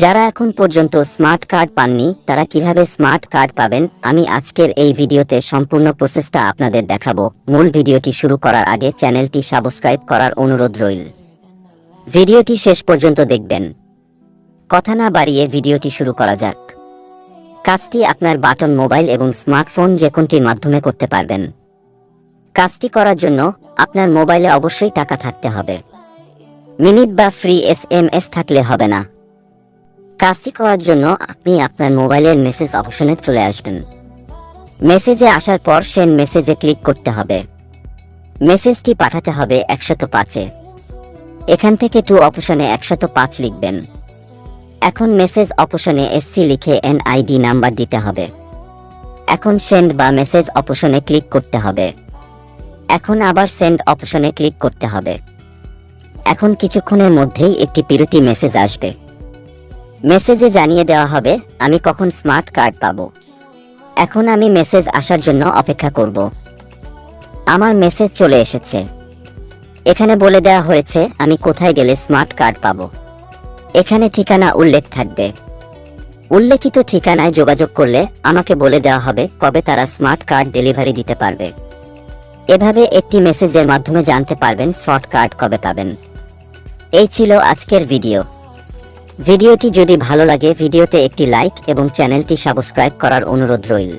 যারা এখন পর্যন্ত স্মার্ট কার্ড পাননি তারা কিভাবে স্মার্ট কার্ড পাবেন আমি আজকের এই ভিডিওতে সম্পূর্ণ প্রসেসটা আপনাদের দেখাবো। মূল ভিডিওটি শুরু করার আগে চ্যানেলটি সাবস্ক্রাইব করার অনুরোধ রইল। ভিডিওটি শেষ পর্যন্ত দেখবেন। কথা না বাড়িয়ে ভিডিওটি শুরু করা যাক। কাজটি আপনার বাটন মোবাইল এবং স্মার্টফোন যে কোনটির মাধ্যমে করতে পারবেন। কাজটি করার জন্য আপনার মোবাইলে অবশ্যই টাকা থাকতে হবে। মিনিট বা ফ্রি SMS থাকলে হবে না। কাজটি করার জন্য আপনি আপনার মোবাইলের মেসেজ অপশনে চলে আসবেন। মেসেজে আসার পর সেন্ড মেসেজে ক্লিক করতে হবে। মেসেজটি পাঠাতে হবে 105-এ। এখান থেকে টু অপশনে 105 লিখবেন। এখন মেসেজ অপশনে SC লিখে NID নাম্বার দিতে হবে। এখন সেন্ড বা মেসেজ অপশনে ক্লিক করতে হবে। এখন আবার সেন্ড অপশনে ক্লিক করতে হবে। এখন কিছুক্ষণের মধ্যেই একটি বিরতি মেসেজ আসবে। মেসেজে জানিয়ে দেওয়া হবে আমি কখন স্মার্ট কার্ড পাবো। এখন আমি মেসেজ আসার জন্য অপেক্ষা করব। আমার মেসেজ চলে এসেছে। এখানে বলে দেওয়া হয়েছে আমি কোথায় গেলে স্মার্ট কার্ড পাবো। এখানে ঠিকানা উল্লেখ থাকবে। উল্লেখিত ঠিকানায় যোগাযোগ করলে আমাকে বলে দেওয়া হবে কবে তারা স্মার্ট কার্ড ডেলিভারি দিতে পারবে। এভাবে একটি মেসেজের মাধ্যমে জানতে পারবেন স্মার্ট কার্ড কবে পাবেন। এই ছিল আজকের ভিডিও। ভিডিওটি যদি ভালো লাগে ভিডিওতে একটি লাইক এবং চ্যানেলটি সাবস্ক্রাইব করার অনুরোধ রইল।